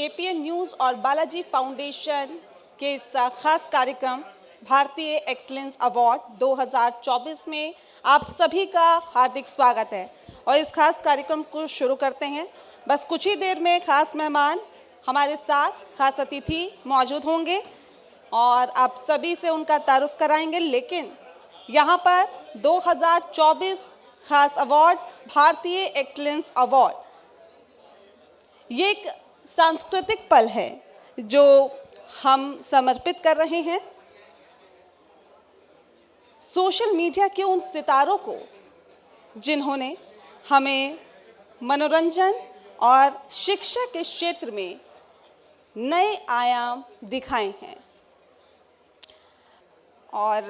APN news और Balaji foundation के इस खास कार्यक्रम भारतीय एक्सीलेंस अवार्ड 2024 में आप सभी का हार्दिक स्वागत है। और इस खास कार्यक्रम को शुरू करते हैं। बस कुछ ही देर में खास मेहमान हमारे साथ, खास अतिथि मौजूद होंगे और आप सभी से उनका तारुफ कराएंगे। लेकिन यहाँ पर 2024 खास अवार्ड भारतीय एक्सीलेंस अवार्ड, ये एक सांस्कृतिक पल है जो हम समर्पित कर रहे हैं सोशल मीडिया के उन सितारों को जिन्होंने हमें मनोरंजन और शिक्षा के क्षेत्र में नए आयाम दिखाए हैं। और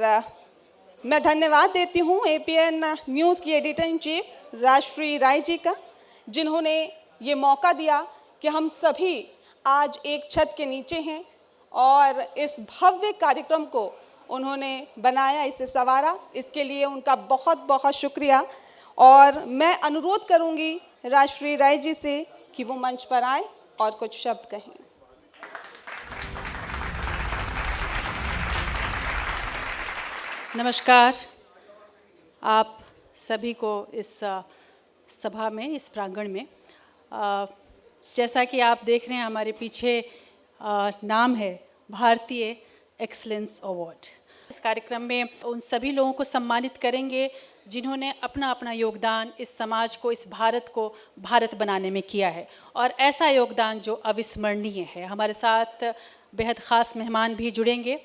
मैं धन्यवाद देती हूँ एपीएन न्यूज़ की editor in chief Rajshree Rai ji का, जिन्होंने ये मौका दिया कि हम सभी आज एक छत के नीचे हैं और इस भव्य कार्यक्रम को उन्होंने बनाया, इसे संवारा। इसके लिए उनका बहुत बहुत शुक्रिया। और मैं अनुरोध करूंगी राजश्री राय जी से कि वो मंच पर आए और कुछ शब्द कहें। नमस्कार आप सभी को इस सभा में, इस प्रांगण में। जैसा कि आप देख रहे हैं हमारे पीछे नाम है भारतीय एक्सीलेंस अवार्ड। इस कार्यक्रम में उन सभी लोगों को सम्मानित करेंगे जिन्होंने अपना अपना योगदान इस समाज को, इस भारत को भारत बनाने में किया है, और ऐसा योगदान जो अविस्मरणीय है। हमारे साथ बेहद ख़ास मेहमान भी जुड़ेंगे।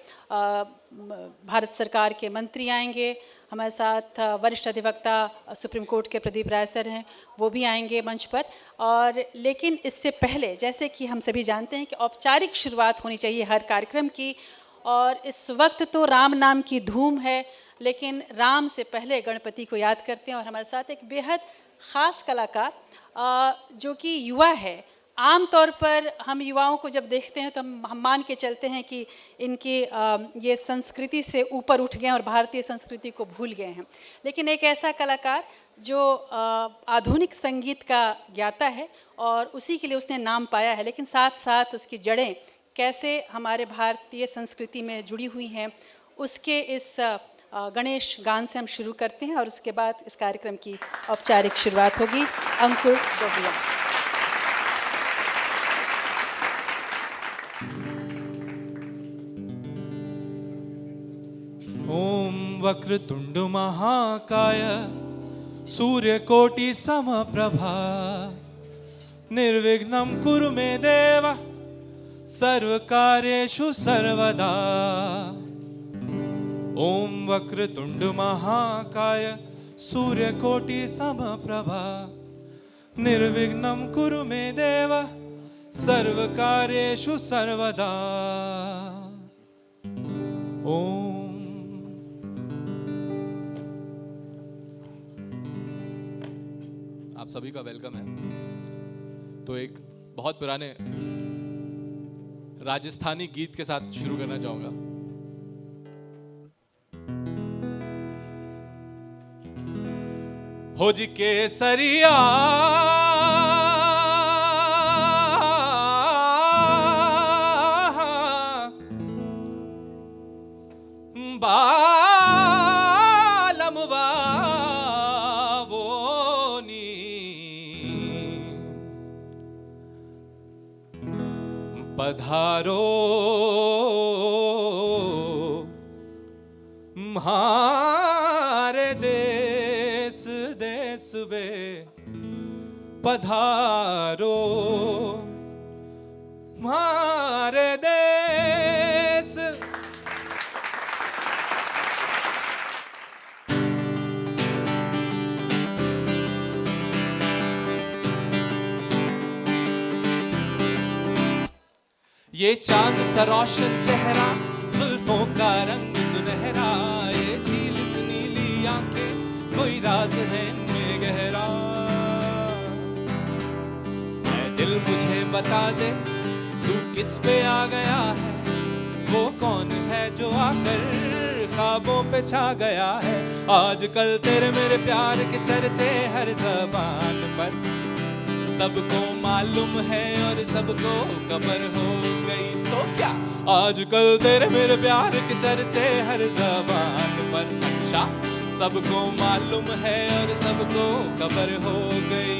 भारत सरकार के मंत्री आएंगे हमारे साथ, वरिष्ठ अधिवक्ता सुप्रीम कोर्ट के प्रदीप राय सर हैं, वो भी आएंगे मंच पर। और लेकिन इससे पहले, जैसे कि हम सभी जानते हैं कि औपचारिक शुरुआत होनी चाहिए हर कार्यक्रम की, और इस वक्त तो राम नाम की धूम है, लेकिन राम से पहले गणपति को याद करते हैं। और हमारे साथ एक बेहद ख़ास कलाकार जो कि युवा है। आम तौर पर हम युवाओं को जब देखते हैं तो हम मान के चलते हैं कि इनकी ये संस्कृति से ऊपर उठ गए हैं और भारतीय संस्कृति को भूल गए हैं। लेकिन एक ऐसा कलाकार जो आधुनिक संगीत का ज्ञाता है और उसी के लिए उसने नाम पाया है, लेकिन साथ साथ उसकी जड़ें कैसे हमारे भारतीय संस्कृति में जुड़ी हुई हैं, उसके इस गणेश गान से हम शुरू करते हैं और उसके बाद इस कार्यक्रम की औपचारिक शुरुआत होगी। अंकुर डोबिया। ओम वक्रतुंड महाकाय सूर्यकोटि समप्रभा निर्विघ्नं कुरु मे देव सर्वकार्येषु सर्वदा। ओम वक्रतुंड महाकाय सूर्यकोटि समप्रभा निर्विघ्नं कुरु मे देव सर्वकार्येषु सर्वदा। ओम। आप सभी का वेलकम है। तो एक बहुत पुराने राजस्थानी गीत के साथ शुरू करना चाहूंगा। हो जी केसरिया पधारो म्हारे देश देश वे पधारो म्हारे देश। ये चांद सा रोशन चेहरा, जुल्फों का रंग सुनहरा, ये झील सी नीली आंखें, कोई राज है इनमें गहरा। ऐ दिल मुझे बता दे तू किस पे आ गया है, वो कौन है जो आकर ख्वाबों पे छा गया है। आजकल तेरे मेरे प्यार के चर्चे हर ज़बान पर, सबको मालूम है और सबको खबर हो गई तो क्या, आजकल तेरे मेरे प्यार के चर्चे हर ज़बान पर। अच्छा सबको मालूम है और सबको खबर हो गई।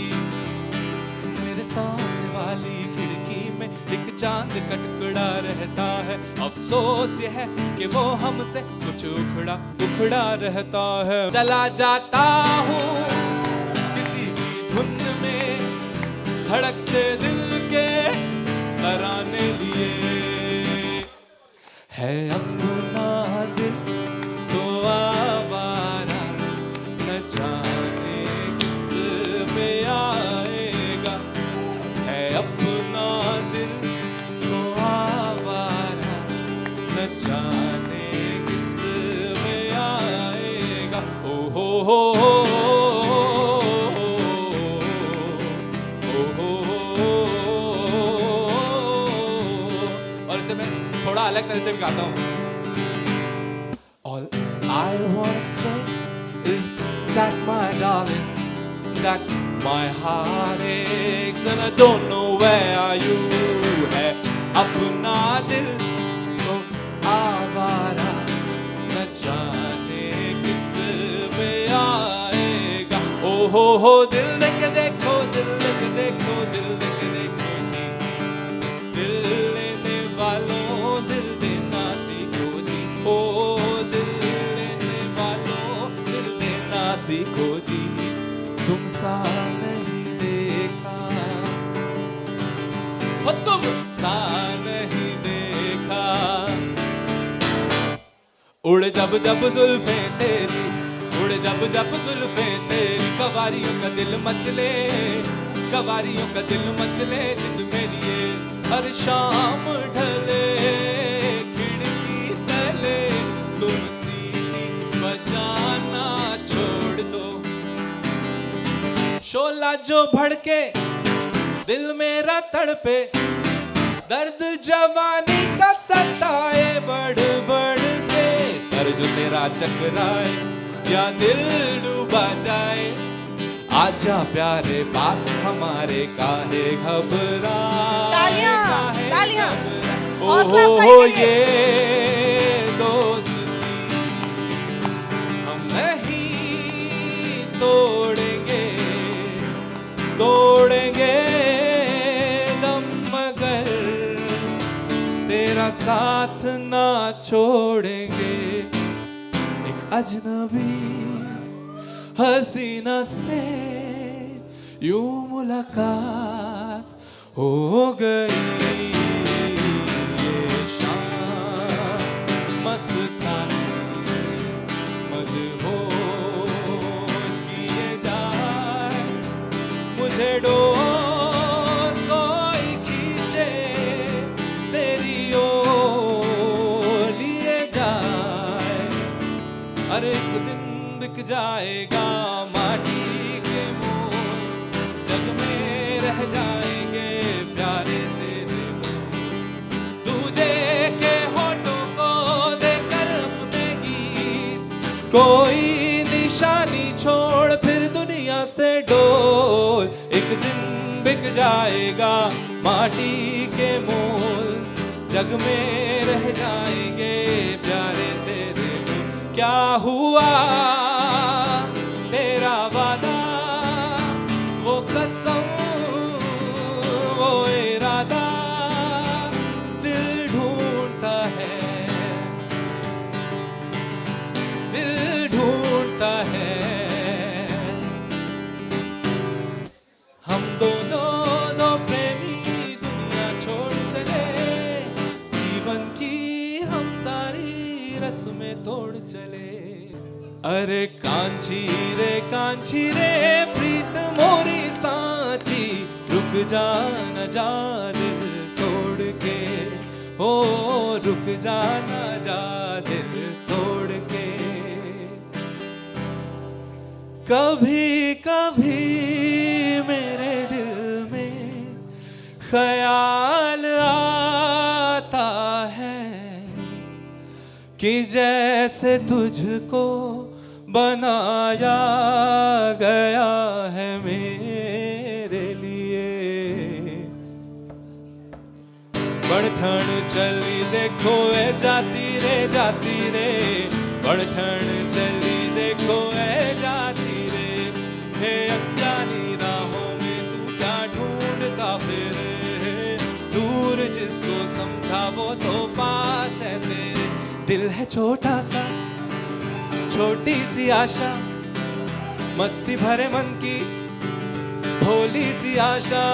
मेरे सामने वाली खिड़की में एक चांद का टुकड़ा रहता है, अफसोस यह है कि वो हमसे कुछ उखड़ा उखड़ा रहता है। चला जाता हूँ किसी की धुन में, धड़कते दिल के तराने लिए। है अपना दिल तो आवारा, न जाने किस पे आएगा। है अपना दिल तो आवारा, न जाने किस पे आएगा। ओ हो और इसे मैं थोड़ा अलग तरह से भी गाता हूँ। All I wanna say is that my darling, that my heart aches and I don't know where are you। है अपना दिल तो आवारा, न जाने किस पे आएगा। ओ हो दिल देख देखो, दिल देख देखो, दिल देख देखो जी। दिल लेने वालों दिल देना सीखो जी। ओ दिल लेने वालों दिल देना सीखो जी। तुम सा नहीं देखा, हो तुम सा नहीं देखा। उड़ जब जब जुल्फें तेरी, उड़ जब जब जुल्फें तेरी। कवारियों का दिल मचले, कवारियों का दिल मचले। जिंद मेरी ये हर शाम ढले, खिड़की तले तुम सीटी बजाना छोड़ दो। शोला जो भड़के दिल मेरा तड़पे, दर्द जवानी का सताए बढ़ बढ़ के। सर जो तेरा चकराए या दिल डूबा जाए, आजा प्यारे पास हमारे, काहे घबराए। तालियां, काहे तालियां। घबराए। हौसला ओ अफजाई हो करिए। ये दोस्ती हम नहीं तोड़ेंगे, तोड़ेंगे दम मगर तेरा साथ ना छोड़ेंगे। एक अजनबी हसीना से यूं मुलाकात हो गई। ये शाम मस्तानी मदहोश किए जाए, मुझे डोर कोई खींचे तेरी ओर लिए जाए। अरे एक दिन बिक जाएगा माटी के मोल, जग में रह जाएंगे प्यारे तेरे बोल। दूजे के होठों को देकर अपने गीत, कोई निशानी छोड़ फिर दुनिया से डोल। एक दिन बिक जाएगा माटी के मोल, जग में रह जाएंगे प्यारे तेरे बोल। क्या हुआ तेरा वादा, वो कसम वो इरादा, दिल ढूंढता है, दिल ढूंढता है। हम दोनों दो प्रेमी दुनिया छोड़ चले, जीवन की हम सारी रस्में तोड़ चले। अरे कांची रे प्रीत मोरी सांची, रुक जा न जा दिल तोड़ के। ओ रुक जा न जा दिल तोड़ के। कभी कभी मेरे दिल में ख्याल आता है कि जैसे तुझको बनाया गया है मेरे लिए। बढ़ठण चली देखो ए जाती रे बढ़ठण चली देखो ए जाती रे। हे अनजानी राहों में तू क्या ढूंढता फिरे, दूर जिसको समझा वो तो पास है तेरे। दिल है छोटा सा छोटी सी आशा, मस्ती भरे मन की भोली सी आशा।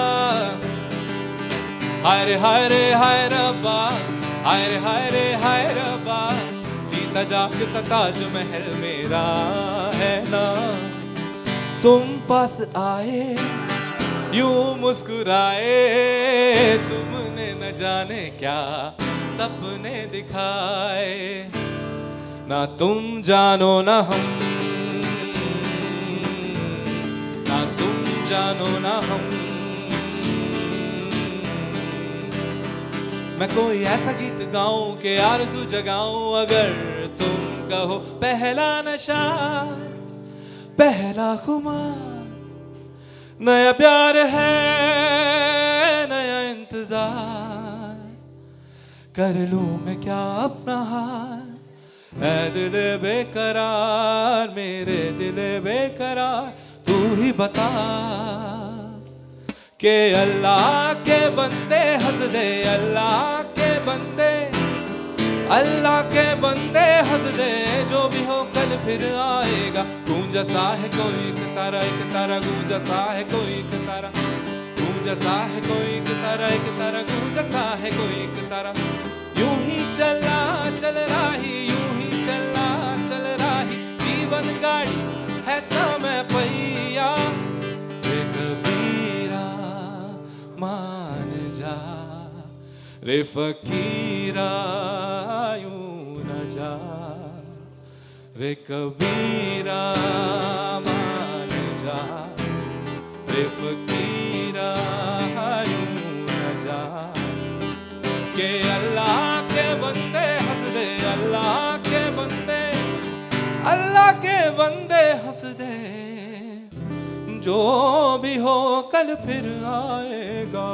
हाय रे हाय रे हाय रब्बा, हाय रे हाय रे हाय रब्बा, जीता जागता ताज महल मेरा है ना। तुम पास आए यूं मुस्कुराए, तुमने न जाने क्या सपने दिखाए। ना तुम जानो ना हम, ना तुम जानो ना हम। मैं कोई ऐसा गीत गाऊं कि आरज़ू जगाऊं, अगर तुम कहो पहला नशा पहला खुमार। नया प्यार है नया इंतजार, कर लूं मैं क्या अपना हाल। ऐ दिल बेकरार मेरे दिल बेकरार, तू ही बता के अल्लाह के बंदे हंस दे, अल्लाह के बंदे, अल्लाह के बंदे हंस दे। जो भी हो कल फिर आएगा, गूंजा सा है कोई एक तारा गूंजा सा है कोई एक तारा, गूंजा सा है कोई एक तारा गूंजा सा है कोई एक तारा। यूं ही चला चल राही, यूं ही चला चल राही, जीवन गाड़ी है समय पहिया। रे कबीरा मान जा, रे फकीरा यूं न जा। रे कबीरा मान जा, रे फकीरा यूं न जा। के अल्लाह के बंदे हंस दे, अल्लाह के बंदे, अल्लाह के बंदे हंस दे। जो भी हो कल फिर आएगा।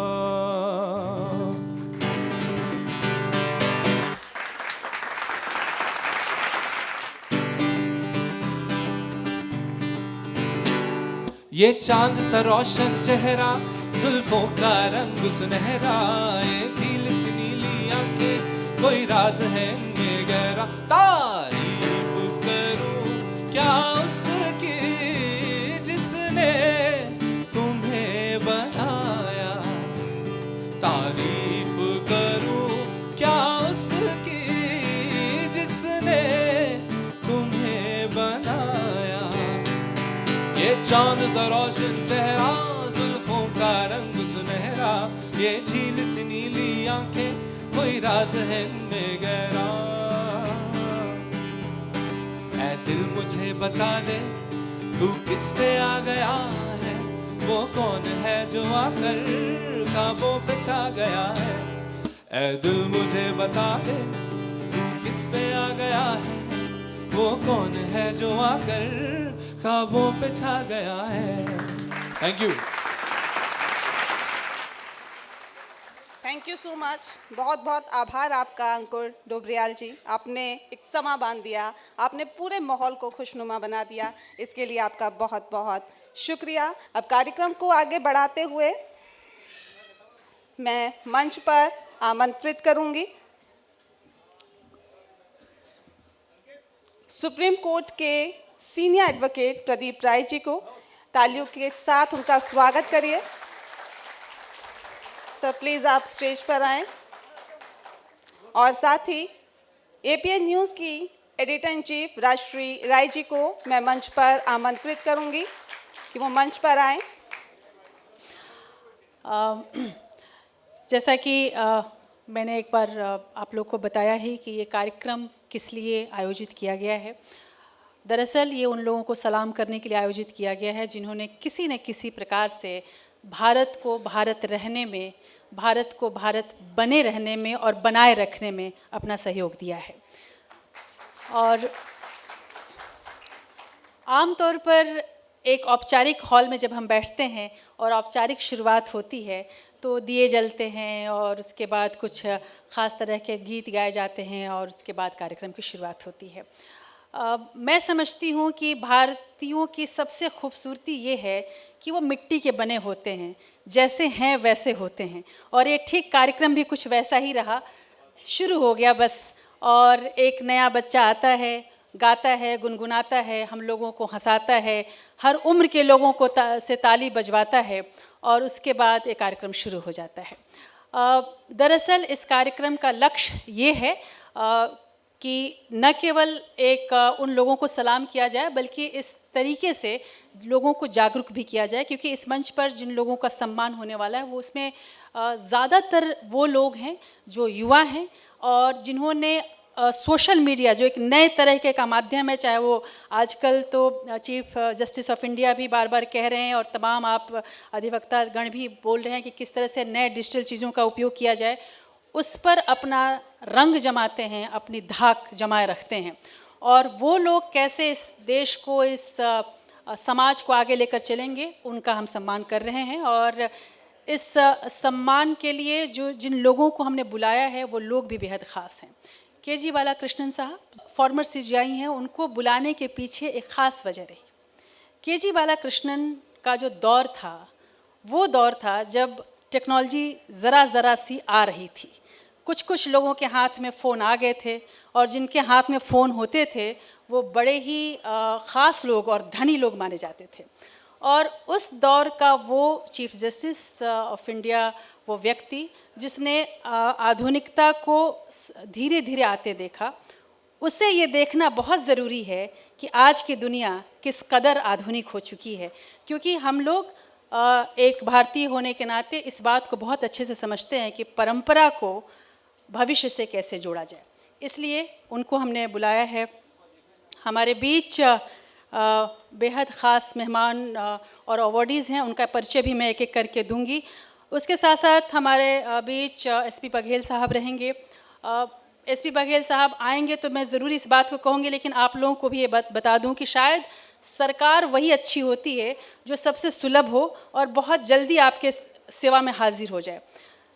ये चांद सा रोशन चेहरा, जुल्फों का रंग सुनहरा, ये झील सी नीली आंखें, कोई राज है इनमें गहरा। तारीफ करूं क्या उसकी जिसने तुम्हें बनाया, तारीफ करूं क्या उसकी जिसने तुम्हें बनाया। ये चांद सा रोशन चेहरा, जुल्फों का रंग सुनहरा, ये झील सी नीली आंखें, कोई राज है इनमें गहरा। ऐ दिल मुझे बता दे तू किस पे आ गया है, वो कौन है जो आकर ख्वाबों पे छा गया है। ऐ दिल मुझे बता दे तू किस पे आ गया है, वो कौन है जो आकर ख्वाबों पे छा गया है। Thank you. Thank you so much. बहुत बहुत आभार आपका अंकुर डोबरियाल जी। आपने एक समा बांध दिया, आपने पूरे माहौल को खुशनुमा बना दिया, इसके लिए आपका बहुत बहुत शुक्रिया। अब कार्यक्रम को आगे बढ़ाते हुए मैं मंच पर आमंत्रित करूंगी सुप्रीम कोर्ट के सीनियर एडवोकेट प्रदीप राय जी को। तालियों के साथ उनका स्वागत करिए। सर प्लीज़ आप स्टेज पर आएं। और साथ ही एपीएन न्यूज़ की editor in chief Rajshree Rai ji को मैं मंच पर आमंत्रित करूंगी कि वो मंच पर आएं। जैसा कि मैंने एक बार आप लोग को बताया ही कि ये कार्यक्रम किस लिए आयोजित किया गया है। दरअसल ये उन लोगों को सलाम करने के लिए आयोजित किया गया है जिन्होंने किसी न किसी प्रकार से भारत को भारत रहने में, भारत को भारत बने रहने में और बनाए रखने में अपना सहयोग दिया है। और आमतौर पर एक औपचारिक हॉल में जब हम बैठते हैं और औपचारिक शुरुआत होती है तो दिए जलते हैं और उसके बाद कुछ ख़ास तरह के गीत गाए जाते हैं और उसके बाद कार्यक्रम की शुरुआत होती है। मैं समझती हूँ कि भारतीयों की सबसे खूबसूरती ये है कि वो मिट्टी के बने होते हैं, जैसे हैं वैसे होते हैं। और ये ठीक कार्यक्रम भी कुछ वैसा ही रहा, शुरू हो गया बस, और एक नया बच्चा आता है, गाता है, गुनगुनाता है, हम लोगों को हंसाता है, हर उम्र के लोगों को से ताली बजवाता है और उसके बाद एक कार्यक्रम शुरू हो जाता है। दरअसल इस कार्यक्रम का लक्ष्य ये है कि न केवल एक उन लोगों को सलाम किया जाए, बल्कि इस तरीके से लोगों को जागरूक भी किया जाए, क्योंकि इस मंच पर जिन लोगों का सम्मान होने वाला है वो उसमें ज़्यादातर वो लोग हैं जो युवा हैं और जिन्होंने सोशल मीडिया, जो एक नए तरह का माध्यम है, चाहे वो आजकल तो चीफ जस्टिस ऑफ इंडिया भी बार बार कह रहे हैं और तमाम आप अधिवक्ता गण भी बोल रहे हैं कि किस तरह से नए डिजिटल चीज़ों का उपयोग किया जाए, उस पर अपना रंग जमाते हैं, अपनी धाक जमाए रखते हैं। और वो लोग कैसे इस देश को, इस समाज को आगे लेकर चलेंगे, उनका हम सम्मान कर रहे हैं। और इस सम्मान के लिए जिन लोगों को हमने बुलाया है वो लोग भी बेहद ख़ास हैं। के.जी. बालाकृष्णन साहब फॉर्मर सीजीआई हैं, उनको बुलाने के पीछे एक ख़ास वजह रही। के.जी. बालाकृष्णन का जो दौर था वो दौर था जब टेक्नोलॉजी ज़रा सी आ रही थी। कुछ लोगों के हाथ में फ़ोन आ गए थे और जिनके हाथ में फ़ोन होते थे वो बड़े ही ख़ास लोग और धनी लोग माने जाते थे। और उस दौर का वो चीफ जस्टिस ऑफ इंडिया, वो व्यक्ति जिसने आधुनिकता को धीरे धीरे आते देखा, उसे ये देखना बहुत ज़रूरी है कि आज की दुनिया किस कदर आधुनिक हो चुकी है। क्योंकि हम लोग एक भारतीय होने के नाते इस बात को बहुत अच्छे से समझते हैं कि परंपरा को भविष्य से कैसे जोड़ा जाए। इसलिए उनको हमने बुलाया है। हमारे बीच बेहद ख़ास मेहमान और अवॉर्डीज़ हैं, उनका परिचय भी मैं एक एक करके दूंगी। उसके साथ साथ हमारे बीच एसपी बघेल साहब रहेंगे। एसपी बघेल साहब आएंगे तो मैं ज़रूर इस बात को कहूँगी, लेकिन आप लोगों को भी ये बता दूं कि शायद सरकार वही अच्छी होती है जो सबसे सुलभ हो और बहुत जल्दी आपके सेवा में हाजिर हो जाए।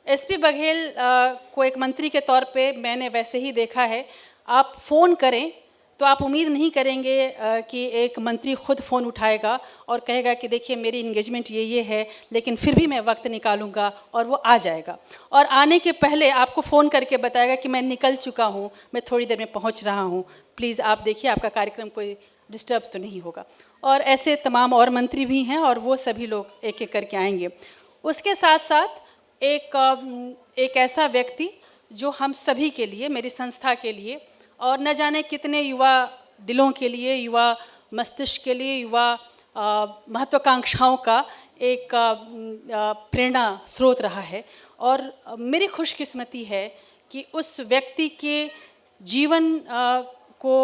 एसपी बघेल को एक मंत्री के तौर पे मैंने वैसे ही देखा है। आप फ़ोन करें तो आप उम्मीद नहीं करेंगे कि एक मंत्री खुद फ़ोन उठाएगा और कहेगा कि देखिए मेरी इंगेजमेंट ये है, लेकिन फिर भी मैं वक्त निकालूंगा, और वो आ जाएगा। और आने के पहले आपको फ़ोन करके बताएगा कि मैं निकल चुका हूँ, मैं थोड़ी देर में पहुँच रहा हूँ, प्लीज़ आप देखिए आपका कार्यक्रम कोई डिस्टर्ब तो नहीं होगा। और ऐसे तमाम और मंत्री भी हैं और वो सभी लोग एक एक करके आएंगे। उसके साथ साथ एक ऐसा व्यक्ति जो हम सभी के लिए, मेरी संस्था के लिए और न जाने कितने युवा दिलों के लिए, युवा मस्तिष्क के लिए, युवा महत्वाकांक्षाओं का एक प्रेरणा स्रोत रहा है। और मेरी खुशकिस्मती है कि उस व्यक्ति के जीवन को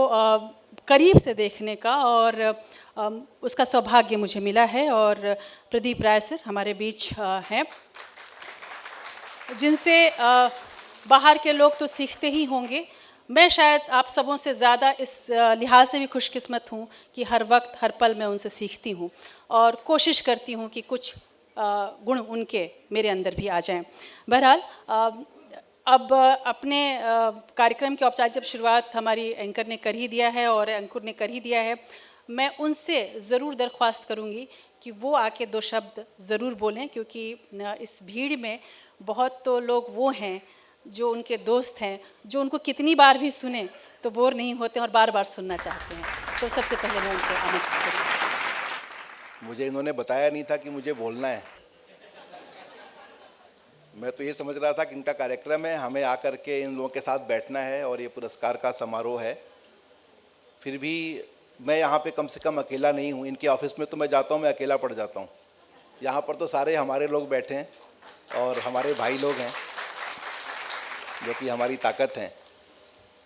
करीब से देखने का और उसका सौभाग्य मुझे मिला है। और प्रदीप राय सर हमारे बीच हैं, जिनसे बाहर के लोग तो सीखते ही होंगे। मैं शायद आप सबों से ज़्यादा इस लिहाज से भी खुशकिस्मत हूँ कि हर वक्त हर पल मैं उनसे सीखती हूँ और कोशिश करती हूँ कि कुछ गुण उनके मेरे अंदर भी आ जाएं। बहरहाल अब अपने कार्यक्रम की औपचारिक जब शुरुआत हमारी एंकर ने कर ही दिया है और अंकुर ने कर ही दिया है, मैं उनसे ज़रूर दरख्वास्त करूँगी कि वो आके दो शब्द ज़रूर बोलें, क्योंकि इस भीड़ में बहुत तो लोग वो हैं जो उनके दोस्त हैं, जो उनको कितनी बार भी सुने तो बोर नहीं होते और बार बार सुनना चाहते हैं। तो सबसे पहले मैं उनको आमंत्रित करूँगी। मुझे इन्होंने बताया नहीं था कि मुझे बोलना है। मैं तो ये समझ रहा था कि इनका कार्यक्रम है, हमें आकर के इन लोगों के साथ बैठना है और ये पुरस्कार का समारोह है। फिर भी मैं यहाँ पे कम से कम अकेला नहीं हूँ। इनके ऑफिस में तो मैं जाता हूँ, मैं अकेला पड़ जाता हूँ। यहाँ पर तो सारे हमारे लोग बैठे हैं और हमारे भाई लोग हैं जो कि हमारी ताकत हैं।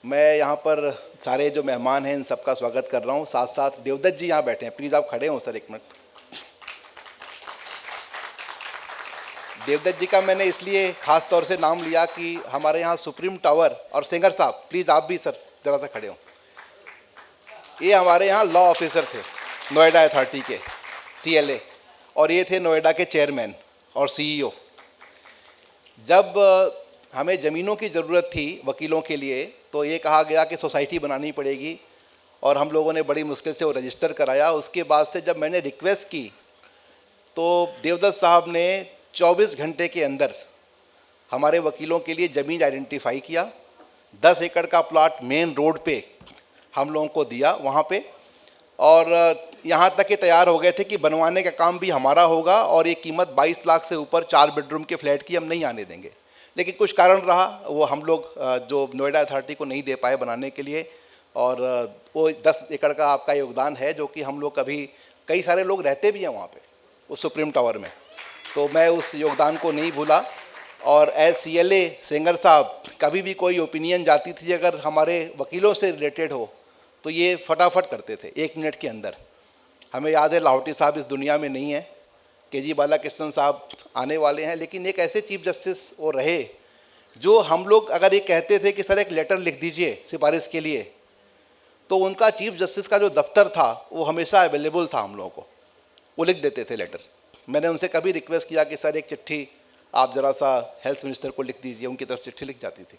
मैं यहाँ पर सारे जो मेहमान हैं इन सबका स्वागत कर रहा हूँ। साथ साथ देवदत्त जी यहाँ बैठे हैं, प्लीज़ आप खड़े हों सर एक मिनट। देवदत्त जी का मैंने इसलिए ख़ास तौर से नाम लिया कि हमारे यहाँ सुप्रीम टावर और सेंगर साहब, प्लीज़ आप भी सर ज़रा सा खड़े हों। ये हमारे यहाँ लॉ ऑफिसर थे नोएडा अथॉरिटी के, CLA, और ये थे नोएडा के चेयरमैन और CEO। जब हमें ज़मीनों की ज़रूरत थी वकीलों के लिए, तो ये कहा गया कि सोसाइटी बनानी पड़ेगी और हम लोगों ने बड़ी मुश्किल से वो रजिस्टर कराया। उसके बाद से जब मैंने रिक्वेस्ट की तो देवदत्त साहब ने 24 घंटे के अंदर हमारे वकीलों के लिए ज़मीन आइडेंटिफाई किया। 10 एकड़ का प्लॉट मेन रोड पे हम लोगों को दिया वहाँ पे, और यहाँ तक कि तैयार हो गए थे कि बनवाने का काम भी हमारा होगा और ये कीमत 22 लाख से ऊपर 4 बेडरूम के फ्लैट की हम नहीं आने देंगे। लेकिन कुछ कारण रहा, वो हम लोग जो नोएडा अथॉरिटी को नहीं दे पाए बनाने के लिए, और वो 10 एकड़ का आपका योगदान है जो कि हम लोग कभी, कई सारे लोग रहते भी हैं वहाँ पे उस सुप्रीम टावर में, तो मैं उस योगदान को नहीं भूला। और एज CLA सेंगर साहब, कभी भी कोई ओपिनियन जाती थी अगर हमारे वकीलों से रिलेटेड हो तो ये फटाफट करते थे 1 मिनट के अंदर। हमें याद है लाहौटी साहब इस दुनिया में नहीं है, KG बालाकृष्णन साहब आने वाले हैं, लेकिन एक ऐसे चीफ जस्टिस वो रहे जो हम लोग अगर ये कहते थे कि सर एक लेटर लिख दीजिए सिफारिश के लिए, तो उनका चीफ जस्टिस का जो दफ्तर था वो हमेशा अवेलेबल था हम लोगों को, वो लिख देते थे लेटर। मैंने उनसे कभी रिक्वेस्ट किया कि सर एक चिट्ठी आप ज़रा सा हेल्थ मिनिस्टर को लिख दीजिए, उनकी तरफ चिट्ठी लिख जाती थी,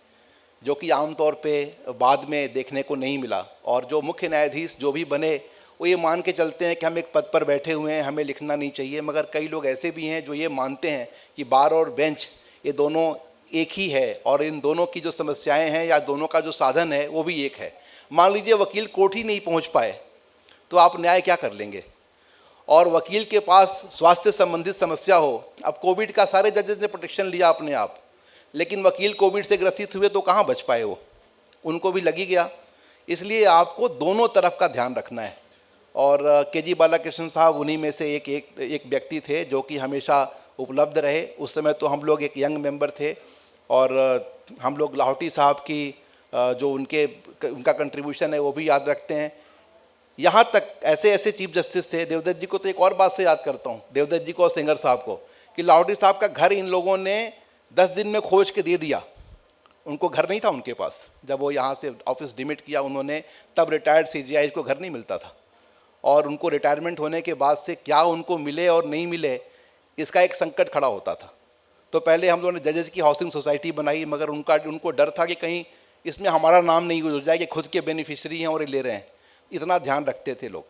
जो कि आमतौर पे बाद में देखने को नहीं मिला। और जो मुख्य न्यायाधीश जो भी बने वो ये मान के चलते हैं कि हम एक पद पर बैठे हुए हैं, हमें लिखना नहीं चाहिए, मगर कई लोग ऐसे भी हैं जो ये मानते हैं कि बार और बेंच ये दोनों एक ही है और इन दोनों की जो समस्याएं हैं या दोनों का जो साधन है वो भी एक है। मान लीजिए वकील कोर्ट ही नहीं पहुंच पाए तो आप न्याय क्या कर लेंगे, और वकील के पास स्वास्थ्य संबंधित समस्या हो, अब कोविड का सारे जजेस ने प्रोटेक्शन लिया अपने आप, लेकिन वकील कोविड से ग्रसित हुए तो कहाँ बच पाए, वो उनको भी लगी गया। इसलिए आपको दोनों तरफ का ध्यान रखना है। और KG बालाकृष्णन साहब उन्हीं में से एक व्यक्ति थे जो कि हमेशा उपलब्ध रहे। उस समय तो हम लोग एक यंग मेंबर थे और हम लोग लाहौटी साहब की जो उनका कंट्रीब्यूशन है वो भी याद रखते हैं। यहाँ तक ऐसे ऐसे चीफ जस्टिस थे, देवदत्त जी को तो एक और बात से याद करता हूँ, देवदत्त जी को और सेंगर साहब को, कि लाहौटी साहब का घर इन लोगों ने 10 दिन में खोज के दे दिया। उनको घर नहीं था उनके पास, जब वो यहाँ से ऑफिस डिमिट किया उन्होंने, तब रिटायर्ड CGI को घर नहीं मिलता था, और उनको रिटायरमेंट होने के बाद से क्या उनको मिले और नहीं मिले इसका एक संकट खड़ा होता था। तो पहले हम लोगों ने जजेस की हाउसिंग सोसाइटी बनाई, मगर उनको डर था कि कहीं इसमें हमारा नाम नहीं हो जाए कि खुद के बेनिफिशरी हैं और ये ले रहे हैं, इतना ध्यान रखते थे लोग।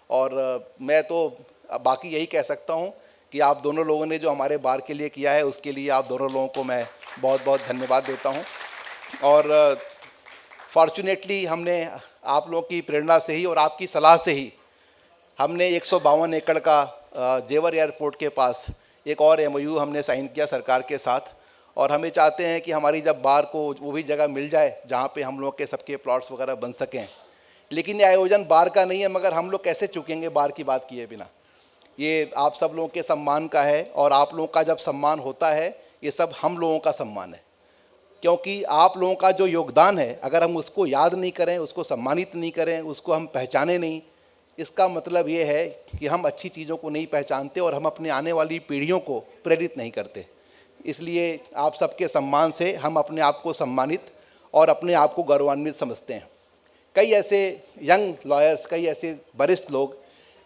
और मैं तो बाकी यही कह सकता हूँ कि आप दोनों लोगों ने जो हमारे बार के लिए किया है उसके लिए आप दोनों लोगों को मैं बहुत बहुत धन्यवाद देता हूँ। और फॉर्चुनेटली हमने आप लोगों की प्रेरणा से ही और आपकी सलाह से ही हमने 152 एकड़ का जेवर एयरपोर्ट के पास एक और MOU हमने साइन किया सरकार के साथ, और हमें चाहते हैं कि हमारी जब बार को वो भी जगह मिल जाए जहाँ पे हम लोग के सबके प्लॉट्स वगैरह बन सकें। लेकिन ये आयोजन बार का नहीं है, मगर हम लोग कैसे चूकेंगे बार की बात किए बिना। ये आप सब लोगों के सम्मान का है, और आप लोगों का जब सम्मान होता है ये सब हम लोगों का सम्मान है, क्योंकि आप लोगों का जो योगदान है अगर हम उसको याद नहीं करें, उसको सम्मानित नहीं करें, उसको हम पहचाने नहीं, इसका मतलब ये है कि हम अच्छी चीज़ों को नहीं पहचानते और हम अपने आने वाली पीढ़ियों को प्रेरित नहीं करते। इसलिए आप सबके सम्मान से हम अपने आप को सम्मानित और अपने आप को गौरवान्वित समझते हैं। कई ऐसे यंग लॉयर्स, कई ऐसे वरिष्ठ लोग,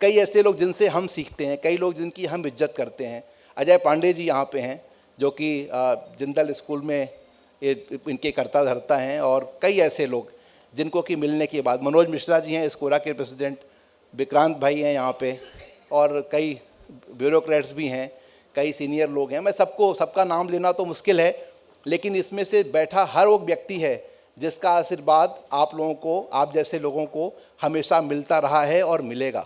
कई ऐसे लोग जिनसे हम सीखते हैं, कई लोग जिनकी हम इज्जत करते हैं। अजय पांडे जी यहाँ पे हैं जो कि जिंदल स्कूल में इनके कर्ता धर्ता हैं, और कई ऐसे लोग जिनको कि मिलने के बाद, मनोज मिश्रा जी हैं स्कोरा के प्रेसिडेंट, विक्रांत भाई हैं यहाँ पे, और कई ब्यूरोक्रेट्स भी हैं, कई सीनियर लोग हैं। मैं सबका नाम लेना तो मुश्किल है, लेकिन इसमें से बैठा हर वो व्यक्ति है जिसका आशीर्वाद आप लोगों को, आप जैसे लोगों को हमेशा मिलता रहा है और मिलेगा।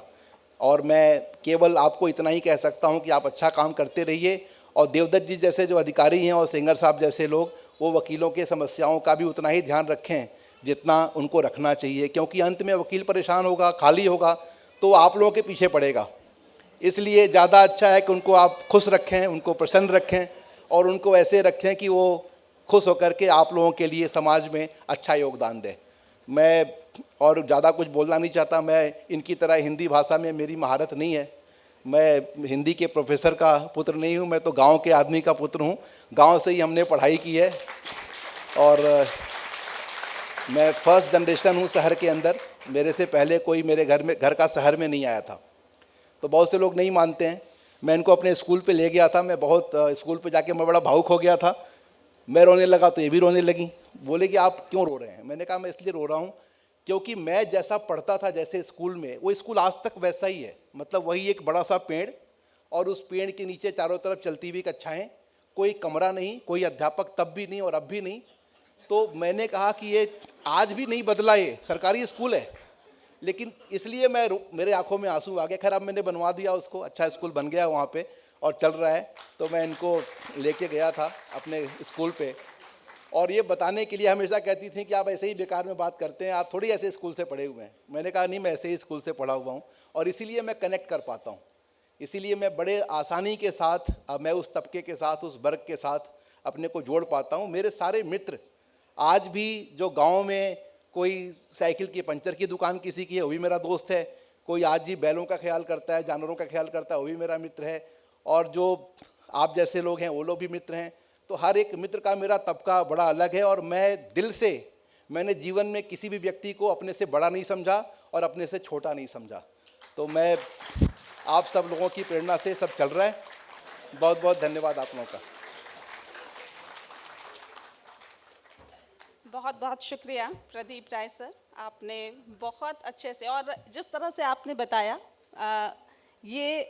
और मैं केवल आपको इतना ही कह सकता हूं कि आप अच्छा काम करते रहिए, और देवदत्त जी जैसे जो अधिकारी हैं और सेंगर साहब जैसे लोग, वो वकीलों के समस्याओं का भी उतना ही ध्यान रखें जितना उनको रखना चाहिए, क्योंकि अंत में वकील परेशान होगा, खाली होगा तो आप लोगों के पीछे पड़ेगा। इसलिए ज़्यादा अच्छा है कि उनको आप खुश रखें, उनको प्रसन्न रखें, और उनको ऐसे रखें कि वो खुश होकर के आप लोगों के लिए समाज में अच्छा योगदान दें। मैं और ज़्यादा कुछ बोलना नहीं चाहता, मैं इनकी तरह हिंदी भाषा में मेरी महारत नहीं है, मैं हिंदी के प्रोफेसर का पुत्र नहीं हूँ, मैं तो गांव के आदमी का पुत्र हूँ, गांव से ही हमने पढ़ाई की है, और मैं फर्स्ट जनरेशन हूँ शहर के अंदर। मेरे से पहले कोई मेरे घर का शहर में नहीं आया था, तो बहुत से लोग नहीं मानते हैं। मैं इनको अपने स्कूल पे ले गया था, मैं बहुत स्कूल पे जाके मैं बड़ा भावुक हो गया था मैं रोने लगा तो ये भी रोने लगी। बोले कि आप क्यों रो रहे हैं? मैंने कहा मैं इसलिए रो रहा हूँ क्योंकि मैं जैसा पढ़ता था जैसे स्कूल में, वो स्कूल आज तक वैसा ही है। मतलब वही एक बड़ा सा पेड़ और उस पेड़ के नीचे चारों तरफ चलती हुई कक्षाएँ, कोई कमरा नहीं, कोई अध्यापक तब भी नहीं और अब भी नहीं। तो मैंने कहा कि ये आज भी नहीं बदला, ये सरकारी स्कूल है। लेकिन इसलिए मेरे आंखों में आंसू आ गए। खैर अब मैंने बनवा दिया उसको, अच्छा स्कूल बन गया वहाँ पे और चल रहा है। तो मैं इनको लेके गया था अपने स्कूल पे और ये बताने के लिए हमेशा कहती थी कि आप ऐसे ही बेकार में बात करते हैं, आप थोड़ी ऐसे स्कूल से पढ़े हुए हैं। मैंने कहा नहीं, मैं ऐसे ही स्कूल से पढ़ा हुआ हूँ और इसीलिए मैं कनेक्ट कर पाता हूँ, इसीलिए मैं बड़े आसानी के साथ मैं उस तबके के साथ, उस वर्ग के साथ अपने को जोड़ पाता हूँ। मेरे सारे मित्र आज भी, जो गांव में कोई साइकिल की पंचर की दुकान किसी की है वो भी मेरा दोस्त है, कोई आज भी बैलों का ख्याल करता है, जानवरों का ख्याल करता है वो भी मेरा मित्र है, और जो आप जैसे लोग हैं वो लोग भी मित्र हैं। तो हर एक मित्र का मेरा तबका बड़ा अलग है और मैं दिल से, मैंने जीवन में किसी भी व्यक्ति को अपने से बड़ा नहीं समझा और अपने से छोटा नहीं समझा। तो मैं आप सब लोगों की प्रेरणा से सब चल रहा है। बहुत बहुत धन्यवाद आप लोगों का। बहुत बहुत शुक्रिया प्रदीप राय सर, आपने बहुत अच्छे से और जिस तरह से आपने बताया, ये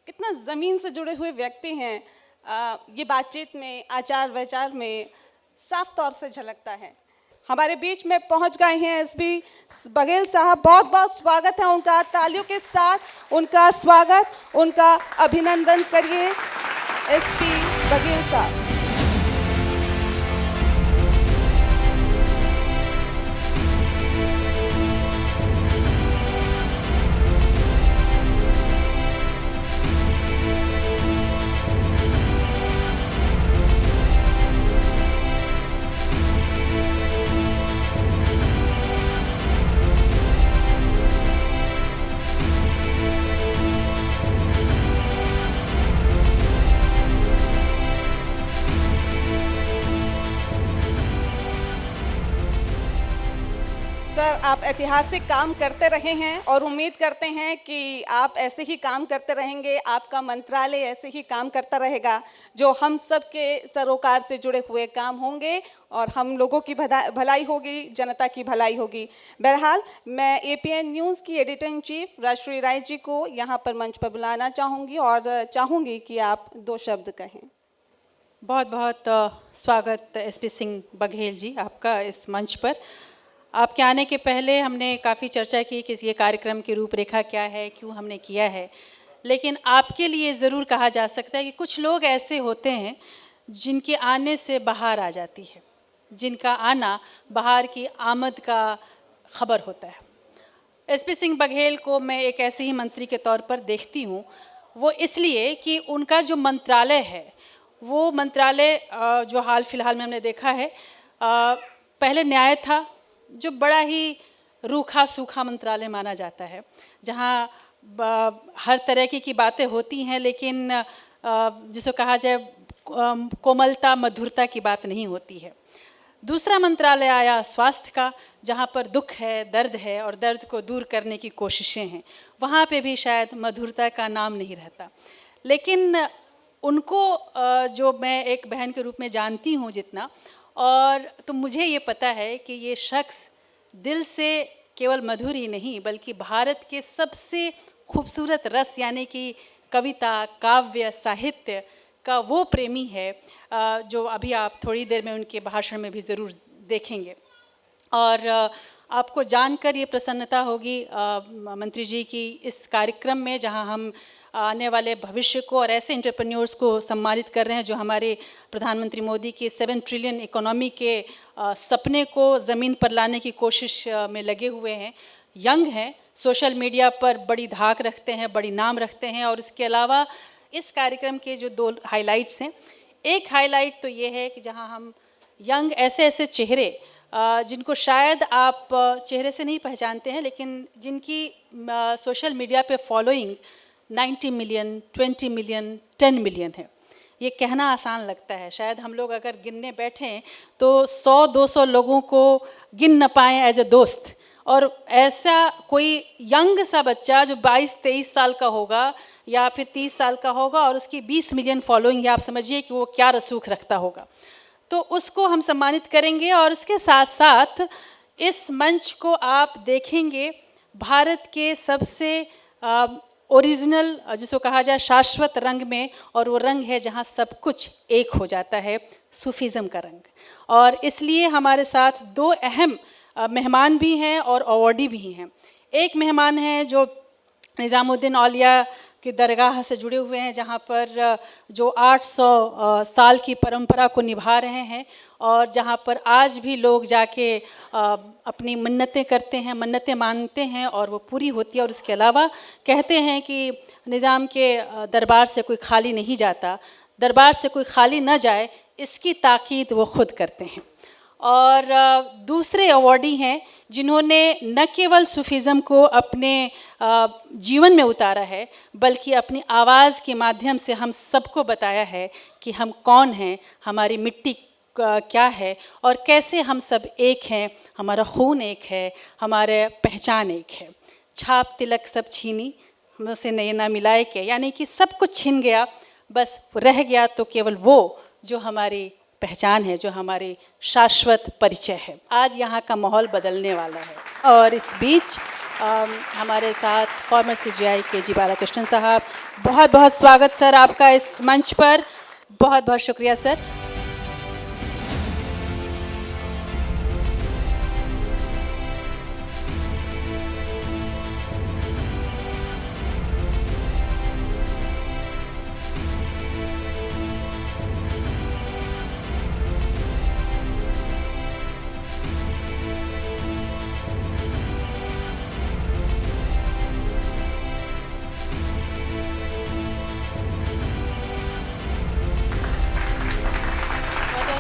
कितना ज़मीन से जुड़े हुए व्यक्ति हैं, ये बातचीत में, आचार विचार में साफ तौर से झलकता है। हमारे बीच में पहुंच गए हैं एसपी बघेल साहब, बहुत बहुत स्वागत है उनका, तालियों के साथ उनका स्वागत, उनका अभिनंदन करिए एसपी बघेल साहब। सर, आप ऐतिहासिक काम करते रहे हैं और उम्मीद करते हैं कि आप ऐसे ही काम करते रहेंगे, आपका मंत्रालय ऐसे ही काम करता रहेगा, जो हम सब के सरोकार से जुड़े हुए काम होंगे और हम लोगों की भलाई होगी, जनता की भलाई होगी। बहरहाल मैं एपीएन न्यूज़ की editor in chief Rajshree Rai ji को यहाँ पर मंच पर बुलाना चाहूँगी और चाहूँगी कि आप 2 शब्द कहें। बहुत बहुत स्वागत एसपी सिंह बघेल जी आपका इस मंच पर। आपके आने के पहले हमने काफ़ी चर्चा की कि ये कार्यक्रम की रूपरेखा क्या है, क्यों हमने किया है, लेकिन आपके लिए ज़रूर कहा जा सकता है कि कुछ लोग ऐसे होते हैं जिनके आने से बहार आ जाती है, जिनका आना बहार की आमद का खबर होता है। एसपी सिंह बघेल को मैं एक ऐसे ही मंत्री के तौर पर देखती हूँ, वो इसलिए कि उनका जो मंत्रालय है, वो मंत्रालय जो हाल फिलहाल में हमने देखा है, पहले न्याय था, जो बड़ा ही रूखा सूखा मंत्रालय माना जाता है, जहाँ हर तरह की बातें होती हैं, लेकिन जिसको कहा जाए कोमलता मधुरता की बात नहीं होती है। दूसरा मंत्रालय आया स्वास्थ्य का, जहाँ पर दुख है, दर्द है और दर्द को दूर करने की कोशिशें हैं, वहाँ पे भी शायद मधुरता का नाम नहीं रहता। लेकिन उनको जो मैं एक बहन के रूप में जानती हूँ जितना, और तो मुझे ये पता है कि ये शख्स दिल से केवल मधुर ही नहीं बल्कि भारत के सबसे खूबसूरत रस यानी कि कविता, काव्य, साहित्य का वो प्रेमी है, जो अभी आप थोड़ी देर में उनके भाषण में भी ज़रूर देखेंगे। और आपको जानकर ये प्रसन्नता होगी मंत्री जी की इस कार्यक्रम में, जहां हम आने वाले भविष्य को और ऐसे एंटरप्रेन्योर्स को सम्मानित कर रहे हैं जो हमारे प्रधानमंत्री मोदी के 7 ट्रिलियन इकोनॉमी के सपने को ज़मीन पर लाने की कोशिश में लगे हुए हैं, यंग हैं, सोशल मीडिया पर बड़ी धाक रखते हैं, बड़ी नाम रखते हैं। और इसके अलावा इस कार्यक्रम के जो 2 हाइलाइट्स हैं, एक हाइलाइट तो ये है कि जहां हम यंग ऐसे चेहरे जिनको शायद आप चेहरे से नहीं पहचानते हैं, लेकिन जिनकी सोशल मीडिया पे फॉलोइंग 90 मिलियन, 20 मिलियन, 10 मिलियन है। ये कहना आसान लगता है, शायद हम लोग अगर गिनने बैठें तो 100-200 लोगों को गिन न पाएँ एज ए दोस्त। और ऐसा कोई यंग सा बच्चा जो 22-23 साल का होगा या फिर 30 साल का होगा और उसकी 20 मिलियन फॉलोइंग है, आप समझिए कि वो क्या रसूख रखता होगा। तो उसको हम सम्मानित करेंगे। और उसके साथ साथ इस मंच को आप देखेंगे भारत के सबसे ओरिजिनल, जिसको कहा जाए शाश्वत रंग में, और वो रंग है जहाँ सब कुछ एक हो जाता है, सूफीज़म का रंग। और इसलिए हमारे साथ दो अहम मेहमान भी हैं और अवॉर्डी भी हैं। एक मेहमान हैं जो निज़ामुद्दीन औलिया की दरगाह से जुड़े हुए हैं, जहाँ पर जो 800 साल की परंपरा को निभा रहे हैं, और जहाँ पर आज भी लोग जाके अपनी मन्नतें करते हैं, मन्नतें मानते हैं और वो पूरी होती है। और इसके अलावा कहते हैं कि निज़ाम के दरबार से कोई खाली नहीं जाता, दरबार से कोई खाली ना जाए, इसकी ताकीद वो खुद करते हैं। और दूसरे अवॉर्डी हैं जिन्होंने न केवल सूफीज़म को अपने जीवन में उतारा है, बल्कि अपनी आवाज़ के माध्यम से हम सबको बताया है कि हम कौन हैं, हमारी मिट्टी क्या है और कैसे हम सब एक हैं, हमारा खून एक है, हमारे पहचान एक है। छाप तिलक सब छीनी, हमसे नए ना मिलाए के, यानी कि सब कुछ छिन गया, बस रह गया तो केवल वो जो हमारी पहचान है, जो हमारी शाश्वत परिचय है। आज यहाँ का माहौल बदलने वाला है। और इस बीच हमारे साथ फॉर्मर CGI KG बालाकृष्णन साहब, बहुत बहुत स्वागत सर आपका इस मंच पर, बहुत बहुत शुक्रिया सर।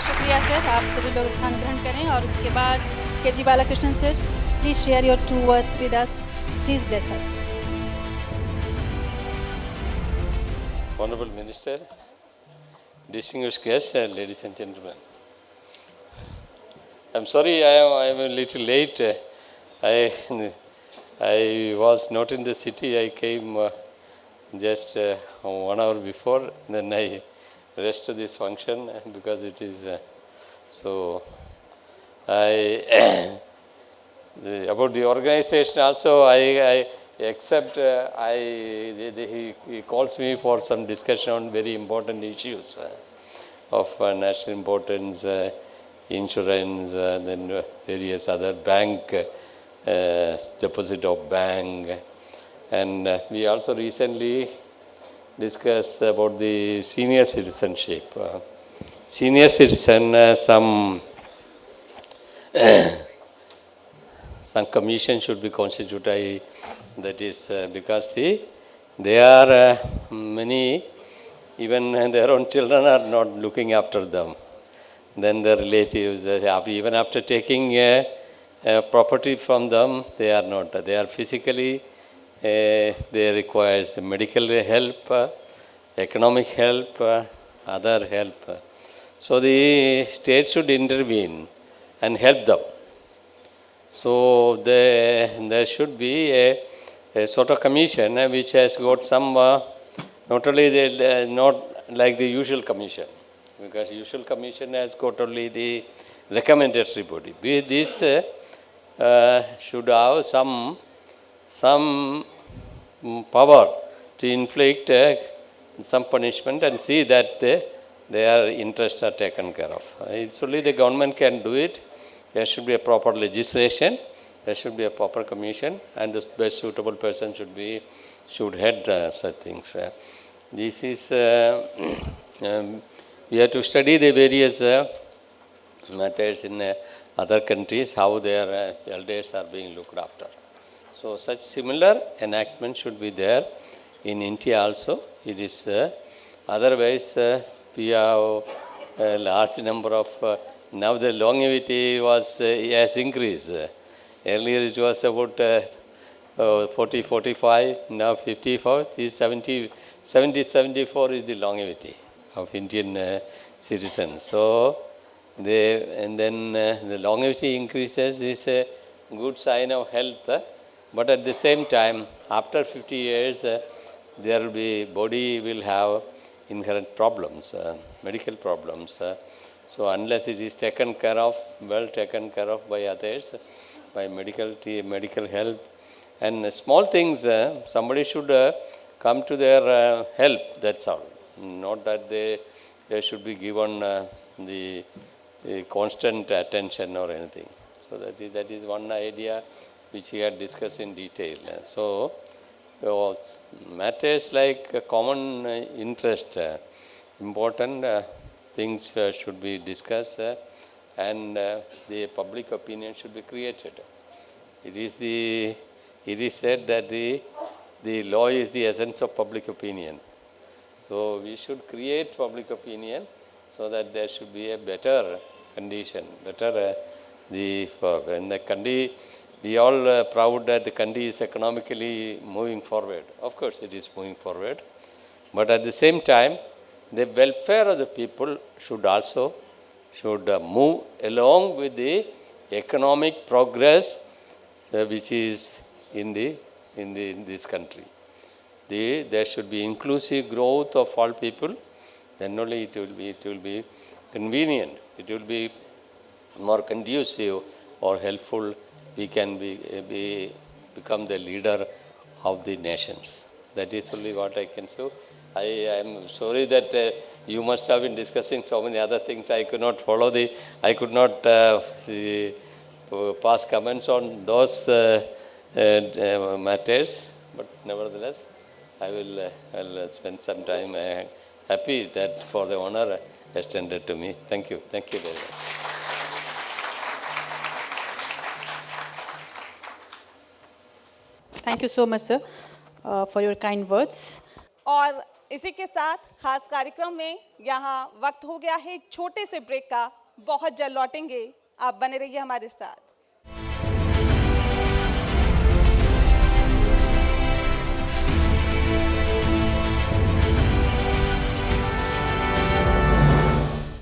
शुक्रिया सर, आप सभी लोग स्थान ग्रहण करें। और उसके बाद KG Balakrishnan sir, please share your 2 words with us, please bless us. Honorable Minister, distinguished guests, ladies and gentlemen. I'm sorry I am a little late. I was not in the city. I came just 1 hour before. Then I rest of this function because it is so. I about the organization also. I except he calls me for some discussion on very important issues of national importance, insurance, then various other bank deposit of bank, and we also recently discussed about the senior citizenship. Senior citizen, some commission should be constituted. That is because there are many, even their own children are not looking after them. Then the relatives, even after taking property from them, they are not. They are physically, they require medical help, economic help, other help. So the state should intervene and help them. So there should be a sort of commission which has got some, not only not like the usual commission, because usual commission has got only the recommendatory body. This should have some power to inflict some punishment and see that their interests are taken care of. It's only the government can do it. There should be a proper legislation, there should be a proper commission, and the best suitable person should head such things. This is, we have to study the various matters in other countries, how their elders are being looked after. So such similar enactment should be there in India also. It is, otherwise we have a large number of, now the longevity has increased. Earlier it was about 40, 45, now 54, 70, 74 is the longevity of Indian citizens. So, the longevity increases is a good sign of health, but at the same time, after 50 years, body will have inherent problems, medical problems. So unless it is taken care of, well taken care of by others, by medical help, and small things, somebody should come to their help, that's all. Not that they should be given the constant attention or anything. So that is one idea which we had discussed in detail. So matters like common interest, important things should be discussed, and the public opinion should be created. It is said that the law is the essence of public opinion. So we should create public opinion so that there should be a better condition, better and the Kandy, we all proud that the Kandy is economically moving forward. Of course, it is moving forward, but at the same time, the welfare of the people should also move along with the economic progress which is in this country. There should be inclusive growth of all people. Then only it will be convenient. It will be more conducive or helpful. We can become the leader of the nations. That is only what I can say. I am sorry that you must have been discussing so many other things. I could not follow I could not pass comments on those matters. But nevertheless, I'll spend some time. Happy that for the honor extended to me. Thank you. Thank you very much. Thank you so much, sir, for your kind words. और इसी के साथ खास कार्यक्रम में यहाँ वक्त हो गया है एक छोटे से ब्रेक का। बहुत जल्द लौटेंगे, आप बने रहिए हमारे साथ।